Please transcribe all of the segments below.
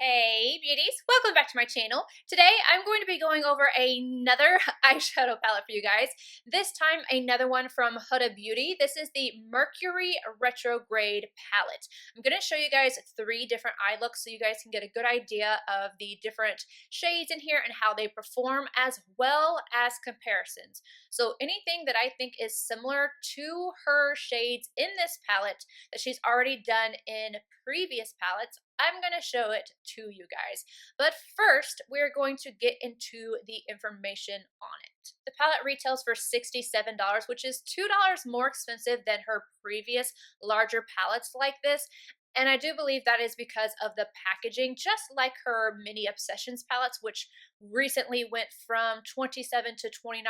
Hey beauties, welcome back to my channel. Today I'm going to be going over another eyeshadow palette for you guys. This time another one from Huda Beauty. This is the Mercury Retrograde palette. I'm going to show you guys 3 different eye looks so you guys can get a good idea of the different shades in here and how they perform, as well as comparisons. So anything that I think is similar to her shades in this palette that she's already done in previous palettes, I'm going to show it to you guys. But first, we're going to get into the information on it. The palette retails for $67, which is $2 more expensive than her previous larger palettes like this. And I do believe that is because of the packaging, just like her Mini Obsessions palettes, which recently went from $27 to $29.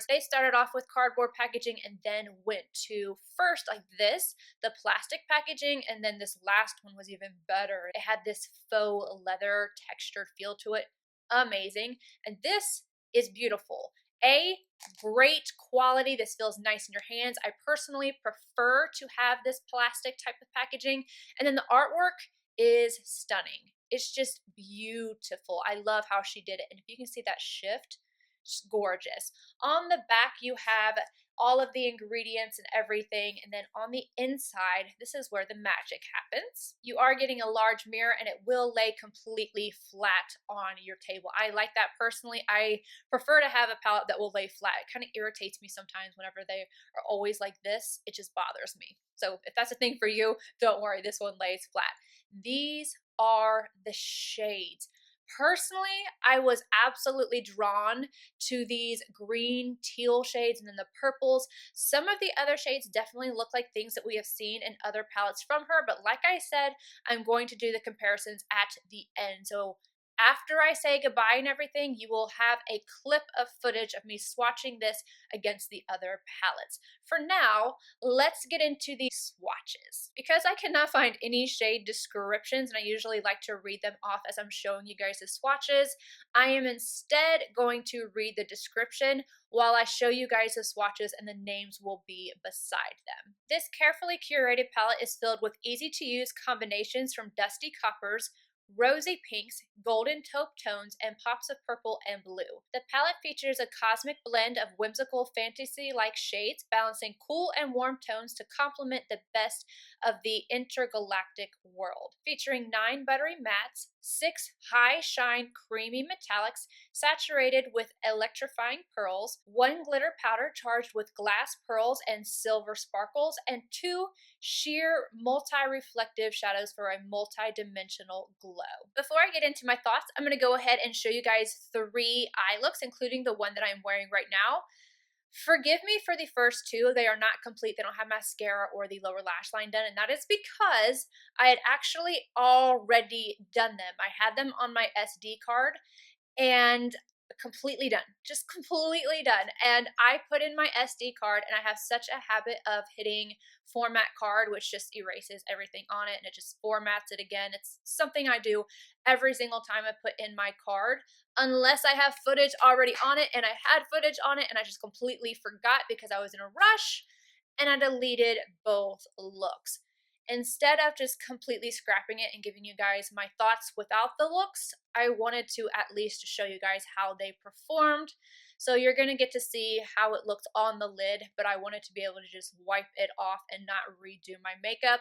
They started off with cardboard packaging and then went to first like this, the plastic packaging, and then this last one was even better. It had this faux leather textured feel to it. Amazing. And this is beautiful. Great quality. This feels nice in your hands. I personally prefer to have this plastic type of packaging. And then the artwork is stunning. It's just beautiful. I love how she did it. And if you can see that shift, it's gorgeous. On the back, you have all of the ingredients and everything. And then on the inside, this is where the magic happens. You are getting a large mirror and it will lay completely flat on your table. I like that personally. I prefer to have a palette that will lay flat. It kind of irritates me sometimes whenever they are always like this. It just bothers me. So if that's a thing for you, don't worry, this one lays flat. These are the shades. Personally, I was absolutely drawn to these green teal shades and then the purples. Some of the other shades definitely look like things that we have seen in other palettes from her, but like I said, I'm going to do the comparisons at the end. So after I say goodbye and everything, you will have a clip of footage of me swatching this against the other palettes. For now, let's get into the swatches. Because I cannot find any shade descriptions, and I usually like to read them off as I'm showing you guys the swatches, I am instead going to read the description while I show you guys the swatches, and the names will be beside them. This carefully curated palette is filled with easy-to-use combinations from dusty coppers, rosy pinks, golden taupe tones, and pops of purple and blue. The palette features a cosmic blend of whimsical fantasy-like shades, balancing cool and warm tones to complement the best of the intergalactic world. Featuring 9 buttery mattes, 6 high-shine creamy metallics saturated with electrifying pearls, 1 glitter powder charged with glass pearls and silver sparkles, and 2 sheer multi-reflective shadows for a multi-dimensional glow. Before I get into my thoughts, I'm going to go ahead and show you guys 3 eye looks, including the one that I'm wearing right now. Forgive me for the first 2. They are not complete. They don't have mascara or the lower lash line done, and that is because I had actually already done them. I had them on my SD card and completely done, just completely done. And I put in my SD card, and I have such a habit of hitting format card, which just erases everything on it and it just formats it again. It's something I do every single time I put in my card, unless I have footage already on it, and I had footage on it and I just completely forgot because I was in a rush and I deleted both looks. Instead of just completely scrapping it and giving you guys my thoughts without the looks, I wanted to at least show you guys how they performed. So you're going to get to see how it looked on the lid, but I wanted to be able to just wipe it off and not redo my makeup.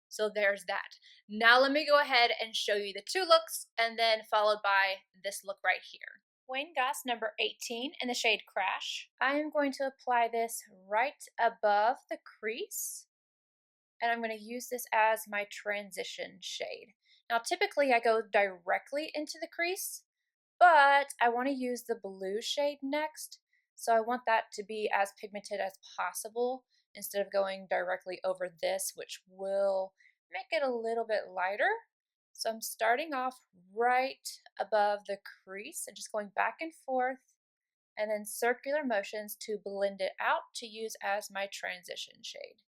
So there's that. Now let me go ahead and show you the 2 looks, and then followed by this look right here. Wayne Goss number 18 in the shade Crash. I am going to apply this right above the crease, and I'm going to use this as my transition shade. Now typically I go directly into the crease, but I want to use the blue shade next, so I want that to be as pigmented as possible instead of going directly over this, which will make it a little bit lighter. So I'm starting off right above the crease and just going back and forth, and then circular motions to blend it out to use as my transition shade.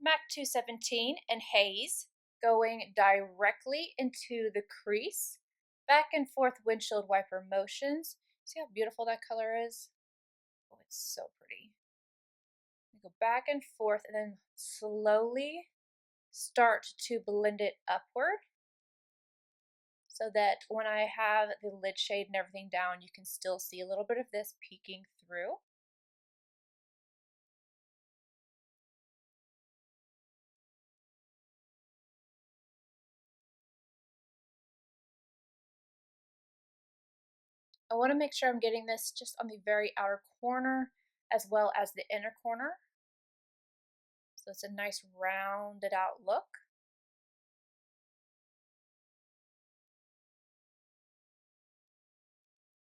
MAC 217 and Haze, going directly into the crease, back and forth windshield wiper motions. See how beautiful that color is? Oh, it's so pretty. Go back and forth and then slowly start to blend it upward so that when I have the lid shade and everything down, you can still see a little bit of this peeking through. I want to make sure I'm getting this just on the very outer corner as well as the inner corner. So it's a nice rounded out look.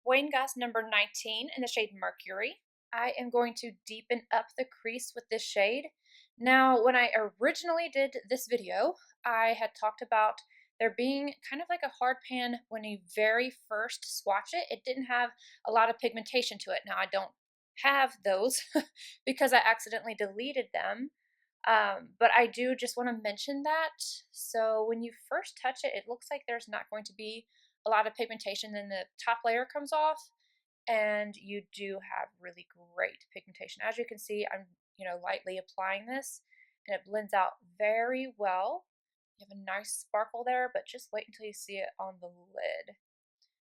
Wayne Goss number 19 in the shade Mercury. I am going to deepen up the crease with this shade. Now, when I originally did this video, I had talked about there being kind of like a hard pan when you very first swatch it. It didn't have a lot of pigmentation to it. Now, I don't have those because I accidentally deleted them. But I do just want to mention that. So when you first touch it, it looks like there's not going to be a lot of pigmentation. Then the top layer comes off and you do have really great pigmentation. As you can see, I'm lightly applying this and it blends out very well. You have a nice sparkle there, but just wait until you see it on the lid.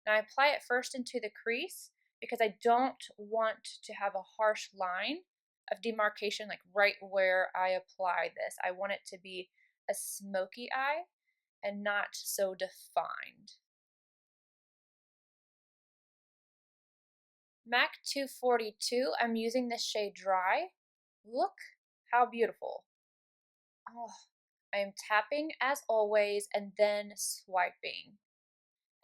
Now I apply it first into the crease because I don't want to have a harsh line of demarcation like right where I apply this. I want it to be a smoky eye and not so defined. MAC 242, I'm using this shade Dry. Look how beautiful. Oh, I am tapping as always and then swiping.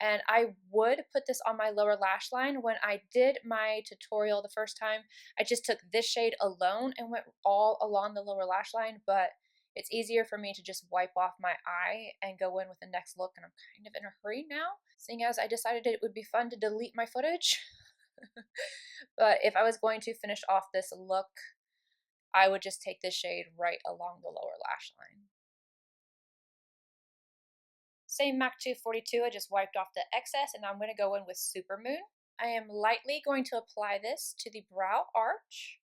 And I would put this on my lower lash line. When I did my tutorial the first time, I just took this shade alone and went all along the lower lash line, but it's easier for me to just wipe off my eye and go in with the next look, and I'm kind of in a hurry now, seeing as I decided it would be fun to delete my footage. But if I was going to finish off this look, I would just take this shade right along the lower lash line. Same MAC 242, I just wiped off the excess, and I'm going to go in with Supermoon. I am lightly going to apply this to the brow arch.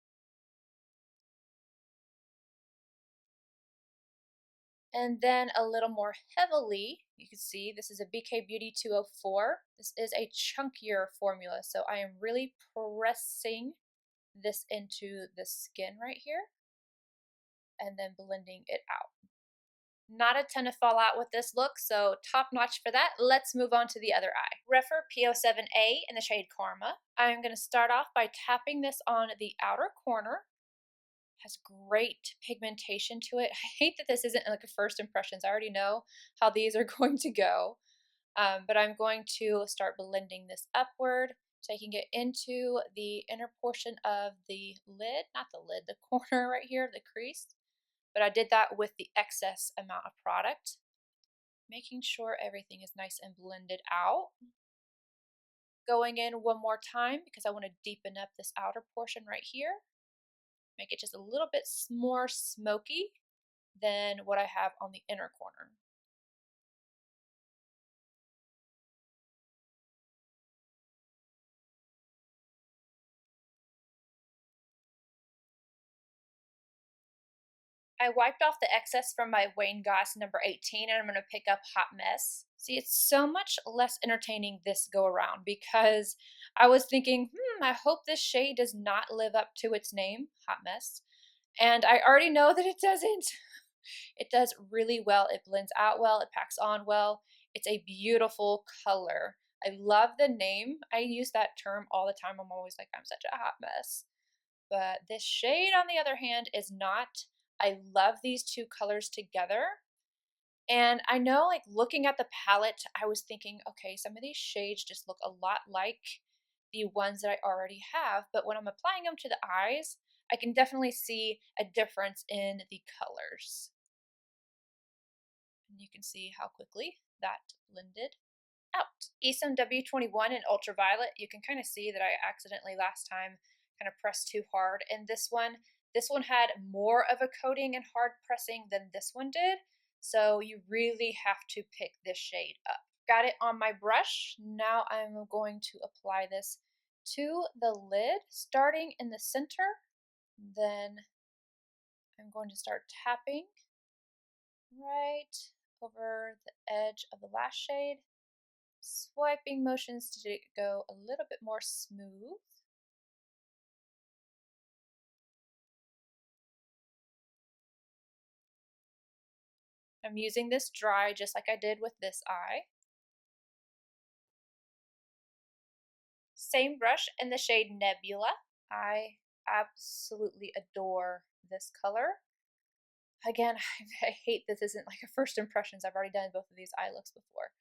And then a little more heavily, you can see this is a BK Beauty 204. This is a chunkier formula, so I am really pressing this into the skin right here and then blending it out. Not a ton of fallout with this look, so top notch for that. Let's move on to the other eye. Refer P07A in the shade Karma. I'm going to start off by tapping this on the outer corner. Has great pigmentation to it. I hate that this isn't like a first impressions. I already know how these are going to go, but I'm going to start blending this upward, taking it into the inner portion of the lid, not the lid, the corner right here, the crease. But I did that with the excess amount of product, making sure everything is nice and blended out. Going in one more time because I want to deepen up this outer portion right here. Make it just a little bit more smoky than what I have on the inner corner. I wiped off the excess from my Wayne Goss number 18 and I'm going to pick up Hot Mess. See, it's so much less entertaining this go around because I was thinking, I hope this shade does not live up to its name, Hot Mess. And I already know that it doesn't. It does really well. It blends out well. It packs on well. It's a beautiful color. I love the name. I use that term all the time. I'm always like, I'm such a hot mess. But this shade, on the other hand, is not. I love these two colors together. And I know, like, looking at the palette, I was thinking, okay, some of these shades just look a lot like the ones that I already have. But when I'm applying them to the eyes, I can definitely see a difference in the colors. And you can see how quickly that blended out. Esom W21 in Ultraviolet, you can kind of see that I accidentally last time kind of pressed too hard. And this one had more of a coating and hard pressing than this one did. So you really have to pick this shade up. Got it on my brush. Now I'm going to apply this to the lid, starting in the center. Then I'm going to start tapping right over the edge of the lash shade, swiping motions to go a little bit more smooth. I'm using this dry just like I did with this eye. Same brush in the shade Nebula. I absolutely adore this color. Again, I hate this isn't like a first impressions. I've already done both of these eye looks before.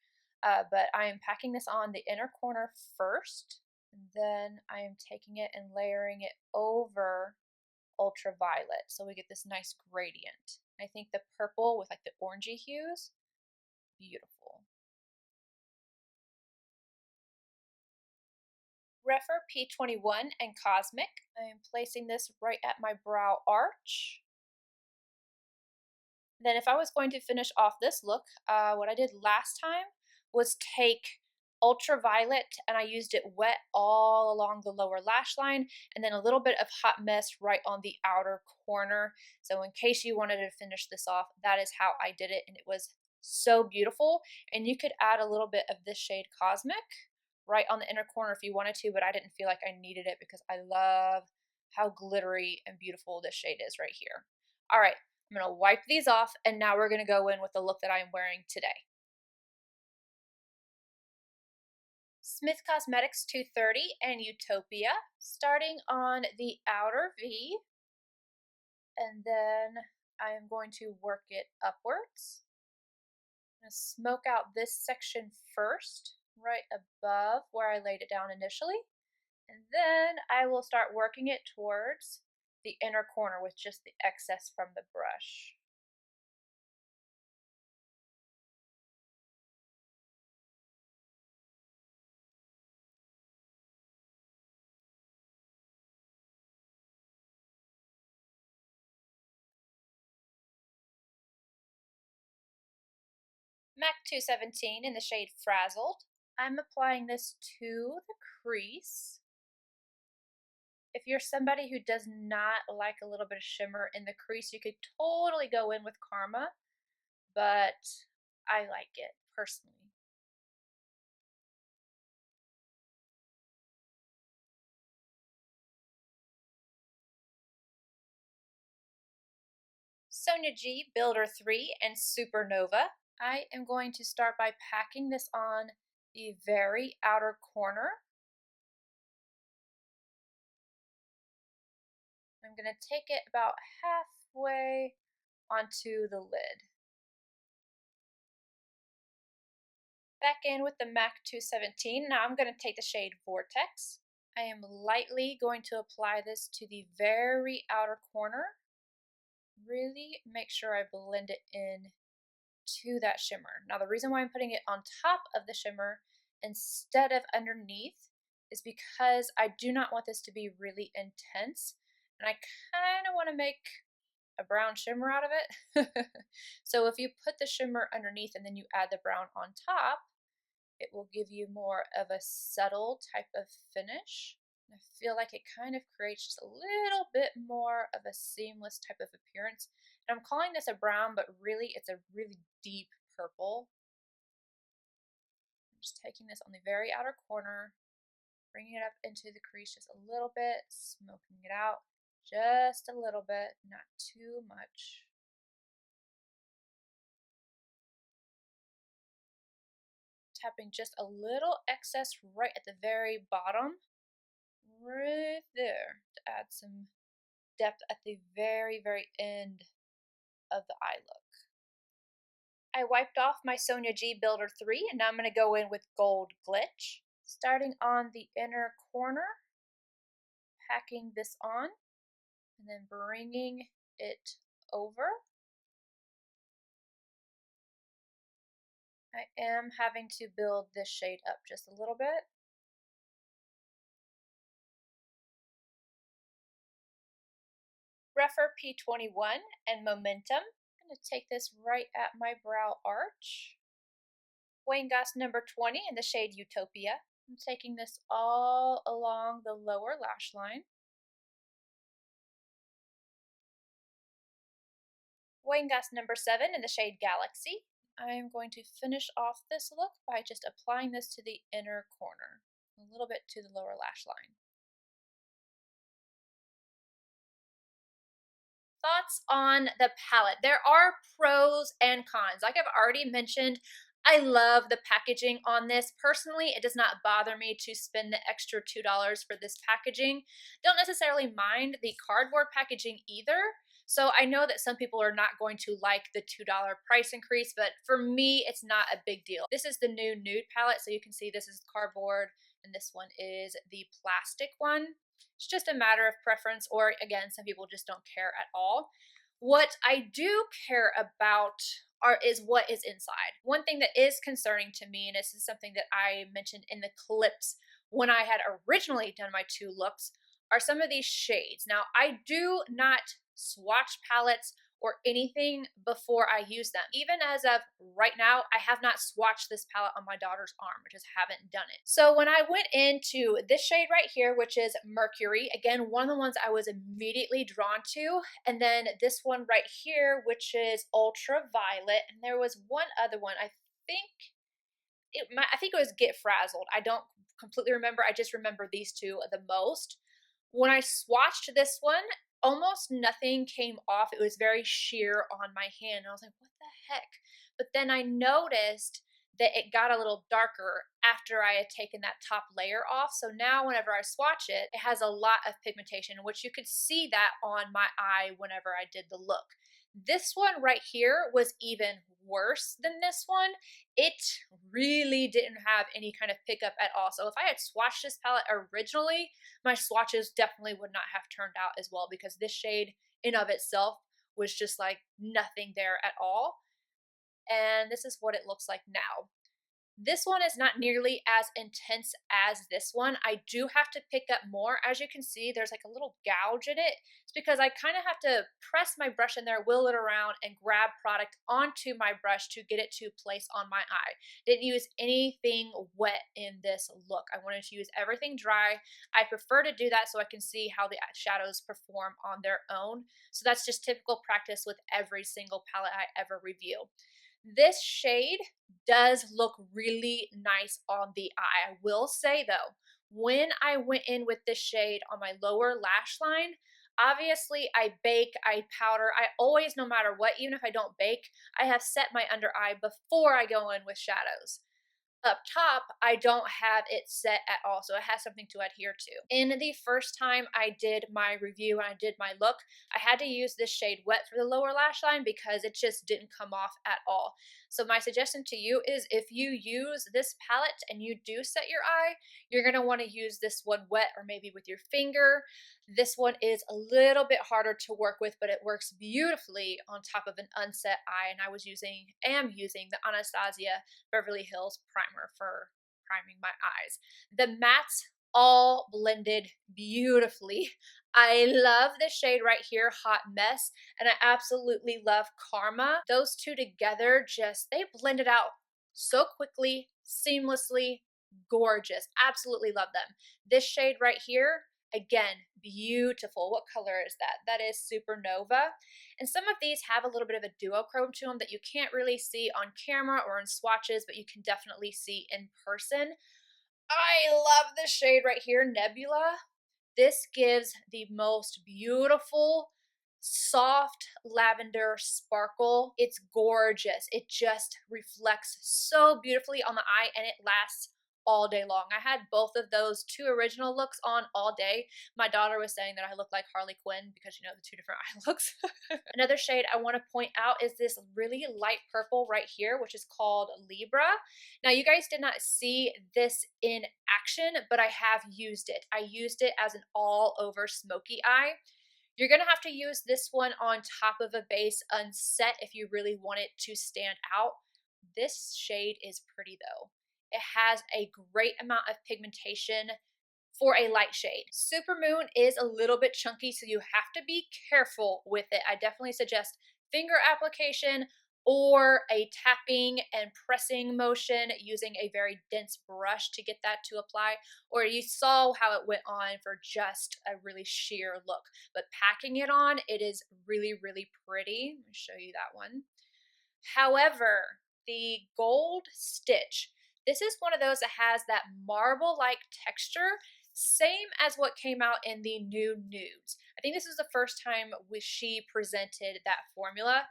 But I am packing this on the inner corner first, and then I am taking it and layering it over ultraviolet, so we get this nice gradient. I think the purple with like the orangey hues, beautiful. Refer P21 and Cosmic. I am placing this right at my brow arch. Then if I was going to finish off this look, what I did last time was take ultraviolet and I used it wet all along the lower lash line, and then a little bit of hot mist right on the outer corner. So in case you wanted to finish this off, that is how I did it, and it was so beautiful. And you could add a little bit of this shade Cosmic right on the inner corner if you wanted to, but I didn't feel like I needed it because I love how glittery and beautiful this shade is right here. All right, I'm going to wipe these off, and now we're going to go in with the look that I'm wearing today. Smith Cosmetics 230 and Utopia, starting on the outer V, and then I'm going to work it upwards. I'm going to smoke out this section first, right above where I laid it down initially, and then I will start working it towards the inner corner with just the excess from the brush. MAC 217 in the shade Frazzled. I'm applying this to the crease. If you're somebody who does not like a little bit of shimmer in the crease, you could totally go in with Karma, but I like it personally. Sonia G, Builder 3, and Supernova. I am going to start by packing this on the very outer corner. I'm going to take it about halfway onto the lid. Back in with the MAC 217. Now I'm going to take the shade Vortex. I am lightly going to apply this to the very outer corner. Really make sure I blend it in to that shimmer. Now the reason why I'm putting it on top of the shimmer instead of underneath is because I do not want this to be really intense, and I kind of want to make a brown shimmer out of it. So if you put the shimmer underneath and then you add the brown on top, it will give you more of a subtle type of finish. I feel like it kind of creates just a little bit more of a seamless type of appearance. And I'm calling this a brown, but really it's a really deep purple. I'm just taking this on the very outer corner, bringing it up into the crease just a little bit, smoking it out just a little bit, not too much. Tapping just a little excess right at the very bottom, right there, to add some depth at the very, very end of the eye look. I wiped off my Sonia G Builder 3, and now I'm going to go in with Gold Glitch. Starting on the inner corner, packing this on, and then bringing it over. I am having to build this shade up just a little bit. Refer P21 and Momentum. I'm going to take this right at my brow arch. Wayne Goss number 20 in the shade Utopia. I'm taking this all along the lower lash line. Wearing Gas number 7 in the shade Galaxy. I am going to finish off this look by just applying this to the inner corner, a little bit to the lower lash line. Thoughts on the palette. There are pros and cons. Like I've already mentioned, I love the packaging on this. Personally, it does not bother me to spend the extra $2 for this packaging. Don't necessarily mind the cardboard packaging either. So I know that some people are not going to like the $2 price increase, but for me, it's not a big deal. This is the new nude palette, so you can see this is cardboard, and this one is the plastic one. It's just a matter of preference, or again, some people just don't care at all. What I do care about is what is inside. One thing that is concerning to me, and this is something that I mentioned in the clips when I had originally done my 2 looks, are some of these shades. Now, I do not swatch palettes or anything before I use them. Even as of right now, I have not swatched this palette on my daughter's arm. I just haven't done it. So when I went into this shade right here, which is Mercury, again, one of the ones I was immediately drawn to, and then this one right here, which is Ultraviolet, and there was one other one, I think it was Get Frazzled. I don't completely remember. I just remember these two the most. When I swatched this one, almost nothing came off. It was very sheer on my hand. And I was like, what the heck? But then I noticed that it got a little darker after I had taken that top layer off. So now whenever I swatch it, it has a lot of pigmentation, which you could see that on my eye whenever I did the look. This one right here was even worse than this one. It really didn't have any kind of pickup at all. So if I had swatched this palette originally, my swatches definitely would not have turned out as well, because this shade in of itself was just like nothing there at all. And this is what it looks like now. This one is not nearly as intense as this one. I do have to pick up more. As you can see, there's like a little gouge in it. It's because I kind of have to press my brush in there, wheel it around, and grab product onto my brush to get it to place on my eye. Didn't use anything wet in this look. I wanted to use everything dry. I prefer to do that so I can see how the shadows perform on their own. So that's just typical practice with every single palette I ever review. This shade does look really nice on the eye. I will say though, when I went in with this shade on my lower lash line, obviously I bake, I powder, I always, no matter what, even if I don't bake, I have set my under eye before I go in with shadows. Up top, I don't have it set at all, so it has something to adhere to. In the first time I did my review and I did my look, I had to use this shade wet for the lower lash line because it just didn't come off at all. So my suggestion to you is, if you use this palette and you do set your eye, you're going to want to use this one wet, or maybe with your finger. This one is a little bit harder to work with, but it works beautifully on top of an unset eye, and I am using the Anastasia Beverly Hills primer for priming my eyes. The mattes all blended beautifully. I love the shade right here, Hot Mess, and I absolutely love Karma. Those two together, they blended out so quickly, seamlessly, gorgeous. Absolutely love them. This shade right here, again, beautiful. What color is that? That is Supernova. And some of these have a little bit of a duochrome to them that you can't really see on camera or in swatches, but you can definitely see in person. I love this shade right here, Nebula. This gives the most beautiful, soft lavender sparkle. It's gorgeous. It just reflects so beautifully on the eye, and it lasts all day long. I had both of those 2 original looks on all day. My daughter was saying that I look like Harley Quinn because, you know, the 2 different eye looks. Another shade I want to point out is this really light purple right here, which is called Libra. Now, you guys did not see this in action, but I have used it. I used it as an all-over smoky eye. You're going to have to use this one on top of a base unset if you really want it to stand out. This shade is pretty though. It has a great amount of pigmentation for a light shade. Supermoon is a little bit chunky, so you have to be careful with it. I definitely suggest finger application, or a tapping and pressing motion using a very dense brush to get that to apply, or you saw how it went on for just a really sheer look. But packing it on, it is really, really pretty. Let me show you that one. However, the gold stitch, this is one of those that has that marble-like texture, same as what came out in the new nudes. I think this is the first time she presented that formula,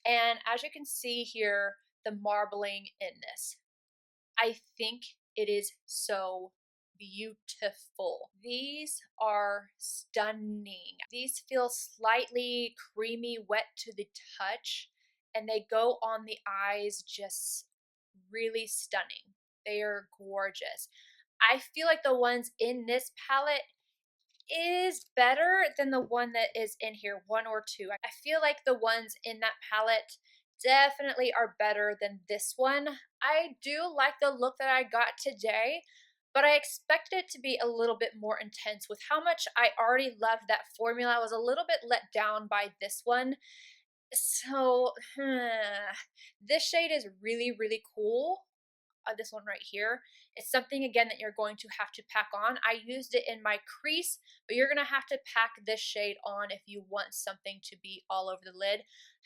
and as you can see here, the marbling in this, I think it is so beautiful. These are stunning. These feel slightly creamy, wet to the touch, and they go on the eyes just really stunning. They are gorgeous. I feel like the ones in this palette is better than the one that is in here, 1 or 2. I feel like the ones in that palette definitely are better than this one. I do like the look that I got today, but I expected it to be a little bit more intense. With how much I already loved that formula, I was a little bit let down by this one. So, this shade is really, really cool. This one right here. It's something, again, that you're going to have to pack on. I used it in my crease, but you're going to have to pack this shade on if you want something to be all over the lid.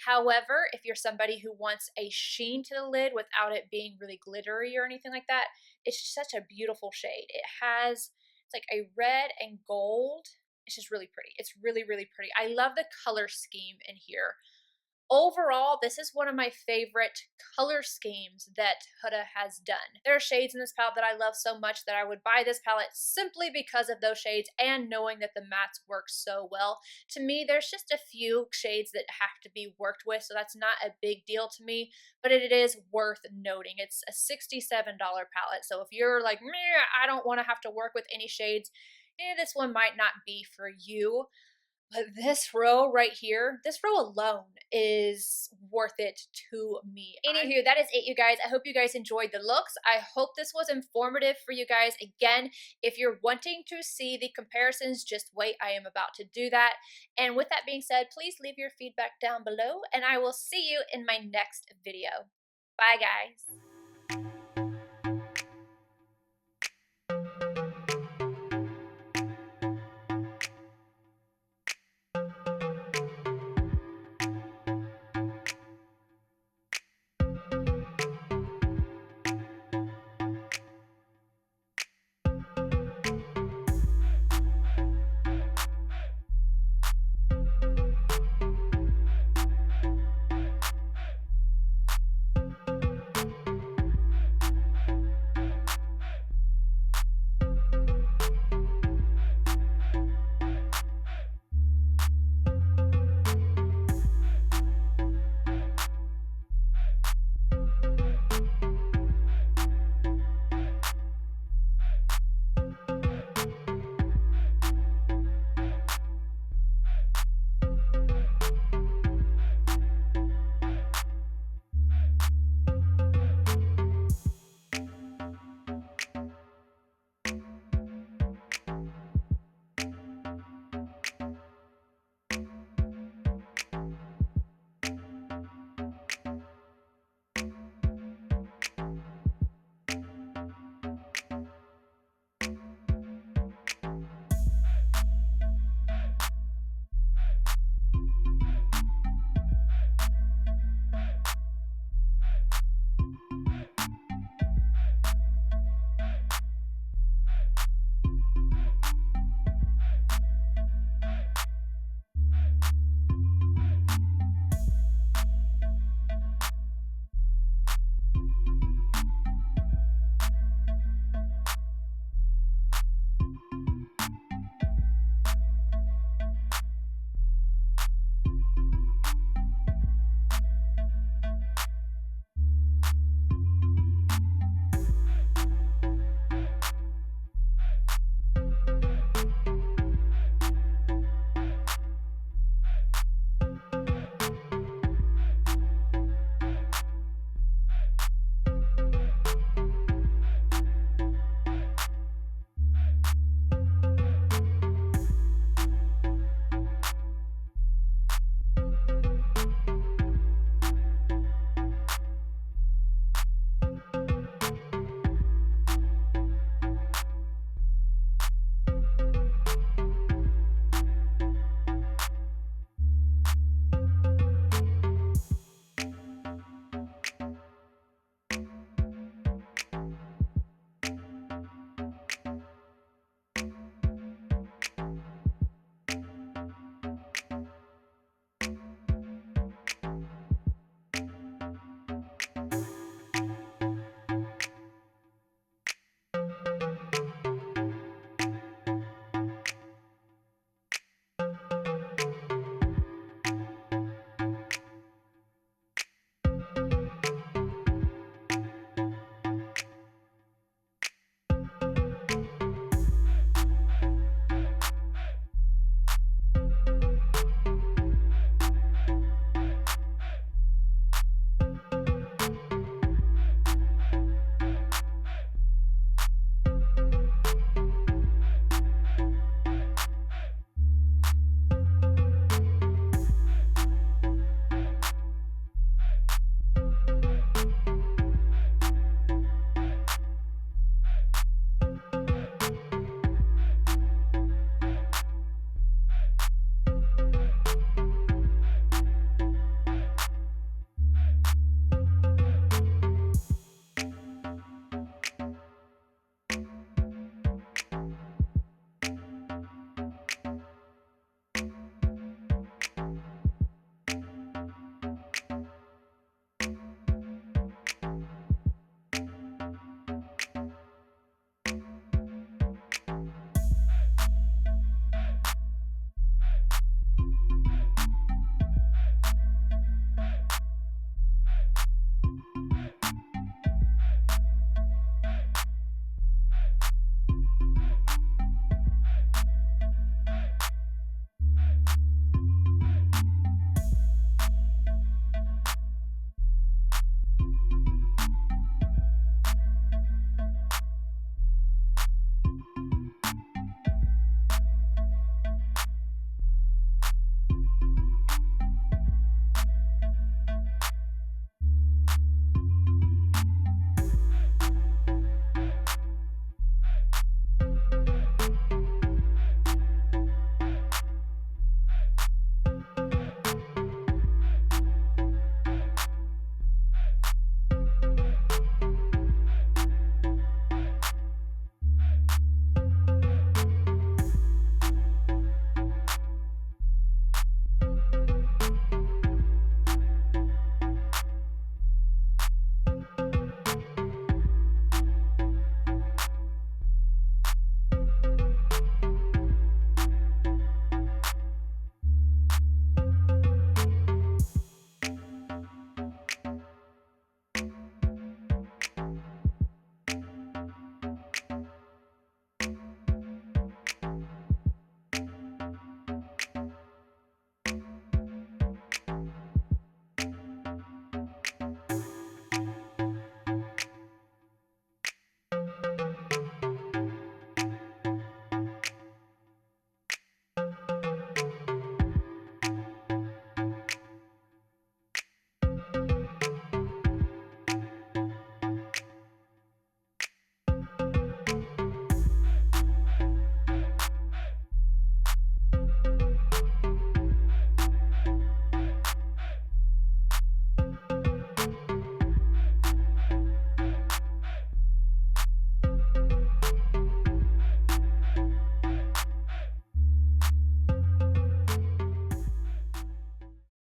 However, if you're somebody who wants a sheen to the lid without it being really glittery or anything like that, it's such a beautiful shade. It's like a red and gold. It's just really pretty. It's really, really pretty. I love the color scheme in here. Overall, this is one of my favorite color schemes that Huda has done. There are shades in this palette that I love so much that I would buy this palette simply because of those shades and knowing that the mattes work so well. To me, there's just a few shades that have to be worked with, so that's not a big deal to me, but it is worth noting. It's a $67 palette, so if you're like, meh, I don't want to have to work with any shades, this one might not be for you. But this row right here, this row alone is worth it to me. Anywho, that is it, you guys. I hope you guys enjoyed the looks. I hope this was informative for you guys. Again, if you're wanting to see the comparisons, just wait. I am about to do that. And with that being said, please leave your feedback down below, and I will see you in my next video. Bye, guys.